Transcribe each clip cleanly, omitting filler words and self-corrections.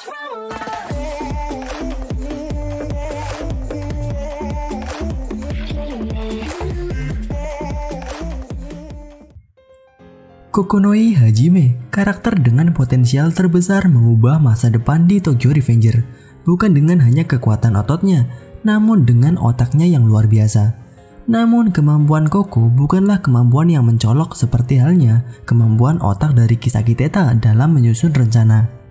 Kokonoi Hajime, karakter dengan potensial terbesar mengubah masa depan di Tokyo Revenger, bukan dengan hanya kekuatan ototnya, namun dengan otaknya yang luar biasa. Namun kemampuan Koko bukanlah kemampuan yang mencolok seperti halnya kemampuan otak dari Kisaki Teta dalam menyusun rencana.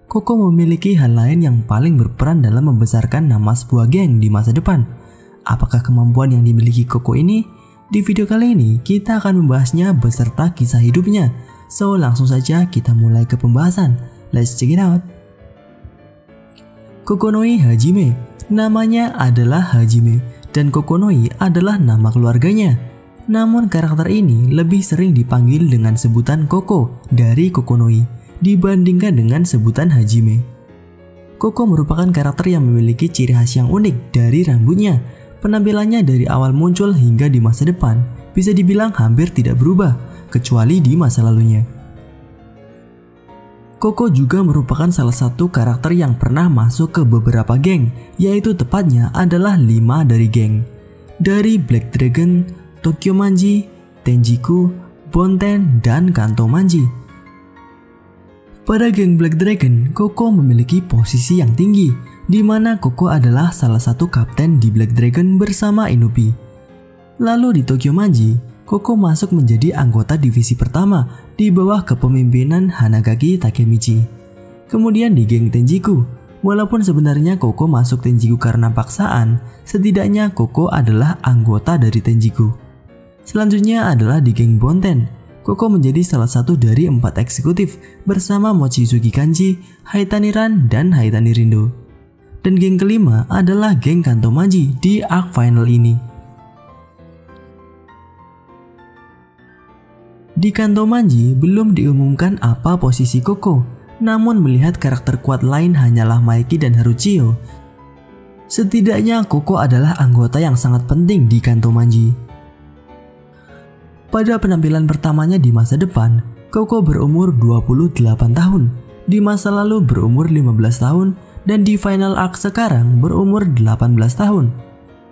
Koko memiliki hal lain yang paling berperan dalam membesarkan nama sebuah geng di masa depan. Apakah kemampuan yang dimiliki Koko ini? Di video kali ini kita akan membahasnya beserta kisah hidupnya. So langsung saja kita mulai ke pembahasan. Let's check it out. Kokonoi Hajime, namanya adalah Hajime dan Kokonoi adalah nama keluarganya. Namun karakter ini lebih sering dipanggil dengan sebutan Koko dari Kokonoi dibandingkan dengan sebutan Hajime. Koko merupakan karakter yang memiliki ciri khas yang unik dari rambutnya. Penampilannya dari awal muncul hingga di masa depan bisa dibilang hampir tidak berubah, kecuali di masa lalunya. Koko juga merupakan salah satu karakter yang pernah masuk ke beberapa geng, yaitu tepatnya adalah 5 dari geng. Dari Black Dragon, Tokyo Manji, Tenjiku, Bonten, dan Kanto Manji. Pada geng Black Dragon, Koko memiliki posisi yang tinggi, di mana Koko adalah salah satu kapten di Black Dragon bersama Inupi. Lalu di Tokyo Manji, Koko masuk menjadi anggota divisi pertama di bawah kepemimpinan Hanagaki Takemichi. Kemudian di geng Tenjiku, walaupun sebenarnya Koko masuk Tenjiku karena paksaan, setidaknya Koko adalah anggota dari Tenjiku. Selanjutnya adalah di geng Bonten. Koko menjadi salah satu dari 4 eksekutif bersama Mochizuki Kanji, Haitani Ran, dan Haitani Rindo. Dan geng kelima adalah geng Kanto Manji di arc final ini. Di Kanto Manji belum diumumkan apa posisi Koko, namun melihat karakter kuat lain hanyalah Maiki dan Haruchio, setidaknya Koko adalah anggota yang sangat penting di Kanto Manji. Pada penampilan pertamanya di masa depan, Koko berumur 28 tahun, di masa lalu berumur 15 tahun, dan di final arc sekarang berumur 18 tahun.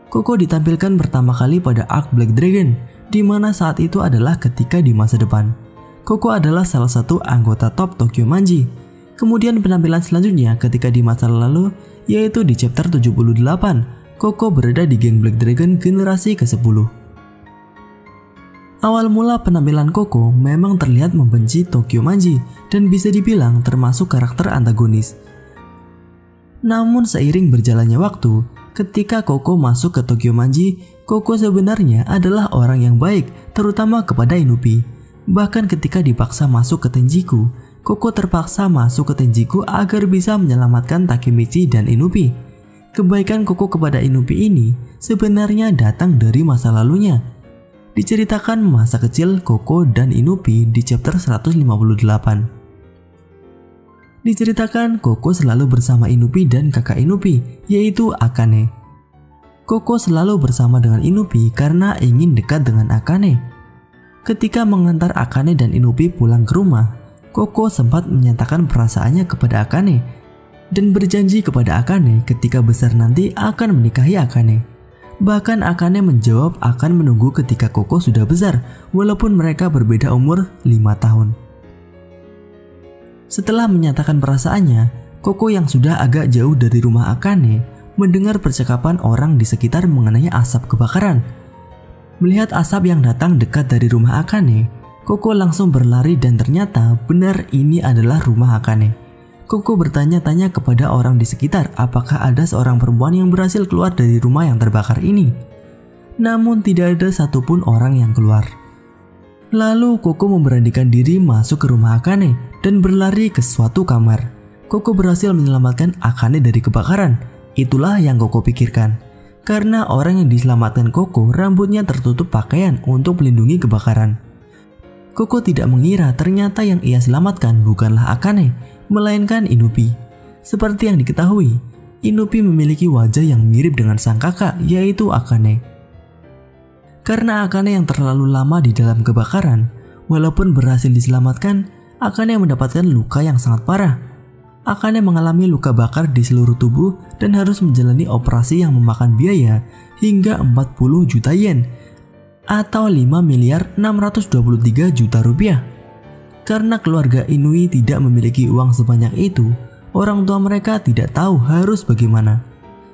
Koko ditampilkan pertama kali pada arc Black Dragon, di mana saat itu adalah ketika di masa depan. Koko adalah salah satu anggota top Tokyo Manji. Kemudian penampilan selanjutnya ketika di masa lalu, yaitu di chapter 78, Koko berada di geng Black Dragon generasi ke-10. Awal mula penampilan Koko memang terlihat membenci Tokyo Manji dan bisa dibilang termasuk karakter antagonis. Namun seiring berjalannya waktu, ketika Koko masuk ke Tokyo Manji, Koko sebenarnya adalah orang yang baik, terutama kepada Inupi. Bahkan ketika dipaksa masuk ke Tenjiku, Koko terpaksa masuk ke Tenjiku agar bisa menyelamatkan Takemichi dan Inupi. Kebaikan Koko kepada Inupi ini sebenarnya datang dari masa lalunya. Diceritakan masa kecil Koko dan Inupi di chapter 158. Diceritakan Koko selalu bersama Inupi dan kakak Inupi, yaitu Akane. Koko selalu bersama dengan Inupi karena ingin dekat dengan Akane. Ketika mengantar Akane dan Inupi pulang ke rumah, Koko sempat menyatakan perasaannya kepada Akane dan berjanji kepada Akane ketika besar nanti akan menikahi Akane. Bahkan Akane menjawab akan menunggu ketika Koko sudah besar, walaupun mereka berbeda umur 5 tahun. Setelah menyatakan perasaannya, Koko yang sudah agak jauh dari rumah Akane mendengar percakapan orang di sekitar mengenai asap kebakaran. Melihat asap yang datang dekat dari rumah Akane, Koko langsung berlari dan ternyata benar ini adalah rumah Akane. Koko bertanya-tanya kepada orang di sekitar apakah ada seorang perempuan yang berhasil keluar dari rumah yang terbakar ini. Namun tidak ada satupun orang yang keluar. Lalu Koko memberanikan diri masuk ke rumah Akane dan berlari ke suatu kamar. Koko berhasil menyelamatkan Akane dari kebakaran. Itulah yang Koko pikirkan. Karena orang yang diselamatkan Koko rambutnya tertutup pakaian untuk melindungi kebakaran. Koko tidak mengira ternyata yang ia selamatkan bukanlah Akane, melainkan Inupi. Seperti yang diketahui, Inupi memiliki wajah yang mirip dengan sang kakak, yaitu Akane. Karena Akane yang terlalu lama di dalam kebakaran, walaupun berhasil diselamatkan, Akane mendapatkan luka yang sangat parah. Akane mengalami luka bakar di seluruh tubuh dan harus menjalani operasi yang memakan biaya hingga 40 juta yen atau 5.623 juta rupiah. Karena keluarga Inui tidak memiliki uang sebanyak itu, orang tua mereka tidak tahu harus bagaimana.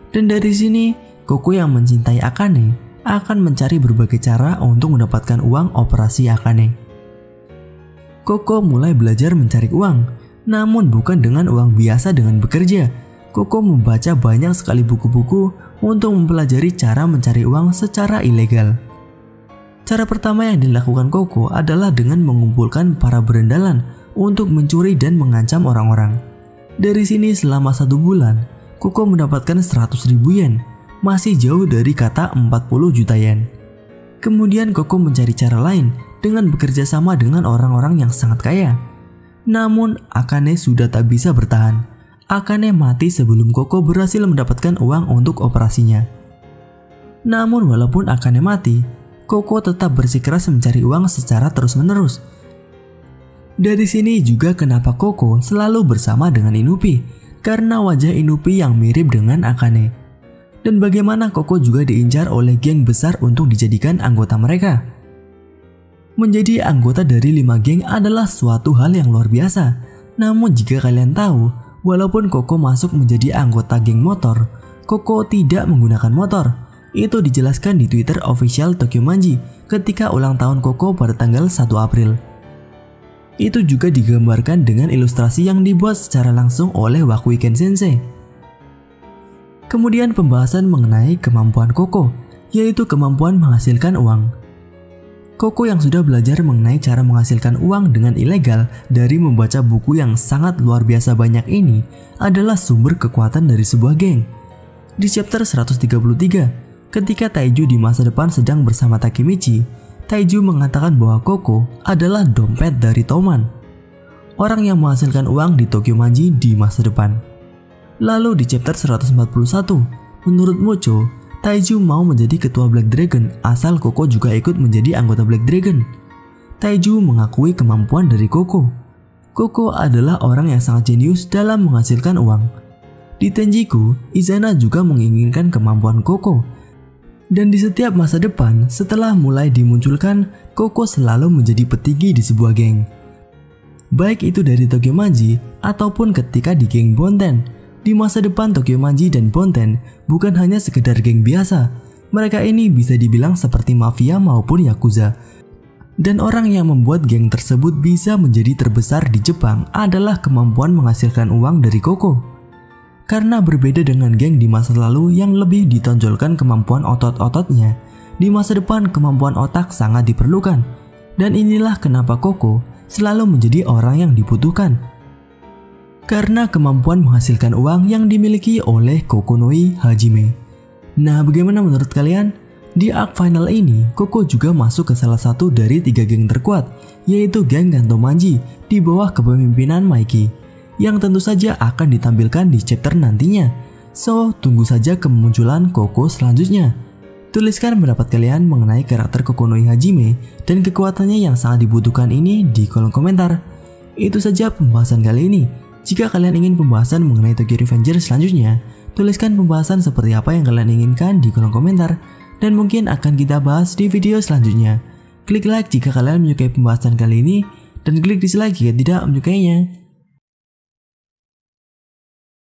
Dan dari sini, Koko yang mencintai Akane akan mencari berbagai cara untuk mendapatkan uang operasi Akane. Koko mulai belajar mencari uang, namun bukan dengan uang biasa dengan bekerja. Koko membaca banyak sekali buku-buku untuk mempelajari cara mencari uang secara ilegal. Cara pertama yang dilakukan Koko adalah dengan mengumpulkan para berandalan untuk mencuri dan mengancam orang-orang. Dari sini selama 1 bulan, Koko mendapatkan 100.000 yen, masih jauh dari kata 40 juta yen. Kemudian Koko mencari cara lain dengan bekerja sama dengan orang-orang yang sangat kaya. Namun Akane sudah tak bisa bertahan. Akane mati sebelum Koko berhasil mendapatkan uang untuk operasinya. Namun walaupun Akane mati, Koko tetap bersikeras mencari uang secara terus-menerus. Dari sini juga kenapa Koko selalu bersama dengan Inupi, karena wajah Inupi yang mirip dengan Akane. Dan bagaimana Koko juga diincar oleh geng besar untuk dijadikan anggota mereka. Menjadi anggota dari 5 geng adalah suatu hal yang luar biasa. Namun jika kalian tahu, walaupun Koko masuk menjadi anggota geng motor, Koko tidak menggunakan motor. Itu dijelaskan di Twitter official Tokyo Manji ketika ulang tahun Koko pada tanggal 1 April. Itu juga digambarkan dengan ilustrasi yang dibuat secara langsung oleh Wakuiken Sensei. Kemudian pembahasan mengenai kemampuan Koko, yaitu kemampuan menghasilkan uang. Koko yang sudah belajar mengenai cara menghasilkan uang dengan ilegal dari membaca buku yang sangat luar biasa banyak ini adalah sumber kekuatan dari sebuah geng. Di chapter 133, ketika Taiju di masa depan sedang bersama Takemichi, Taiju mengatakan bahwa Koko adalah dompet dari Toman, orang yang menghasilkan uang di Tokyo Manji di masa depan. Lalu di chapter 141, menurut Mocho, Taiju mau menjadi ketua Black Dragon asal Koko juga ikut menjadi anggota Black Dragon. Taiju mengakui kemampuan dari Koko. Koko adalah orang yang sangat jenius dalam menghasilkan uang. Di Tenjiku, Izana juga menginginkan kemampuan Koko. Dan di setiap masa depan setelah mulai dimunculkan, Koko selalu menjadi petinggi di sebuah geng. Baik itu dari Tokyo Manji ataupun ketika di geng Bonten. Di masa depan Tokyo Manji dan Bonten bukan hanya sekedar geng biasa. Mereka ini bisa dibilang seperti mafia maupun yakuza. Dan orang yang membuat geng tersebut bisa menjadi terbesar di Jepang adalah kemampuan menghasilkan uang dari Koko. Karena berbeda dengan geng di masa lalu yang lebih ditonjolkan kemampuan otot-ototnya, di masa depan kemampuan otak sangat diperlukan. Dan inilah kenapa Koko selalu menjadi orang yang dibutuhkan. Karena kemampuan menghasilkan uang yang dimiliki oleh Kokonoi Hajime. Nah, bagaimana menurut kalian? Di arc final ini, Koko juga masuk ke salah satu dari 3 geng terkuat, yaitu geng Kanto Manji di bawah kepemimpinan Maiki, yang tentu saja akan ditampilkan di chapter nantinya. So, tunggu saja kemunculan Koko selanjutnya. Tuliskan pendapat kalian mengenai karakter Kokonoi Hajime dan kekuatannya yang sangat dibutuhkan ini di kolom komentar. Itu saja pembahasan kali ini. Jika kalian ingin pembahasan mengenai Tokyo Revengers selanjutnya, tuliskan pembahasan seperti apa yang kalian inginkan di kolom komentar, dan mungkin akan kita bahas di video selanjutnya. Klik like jika kalian menyukai pembahasan kali ini, dan klik dislike jika tidak menyukainya.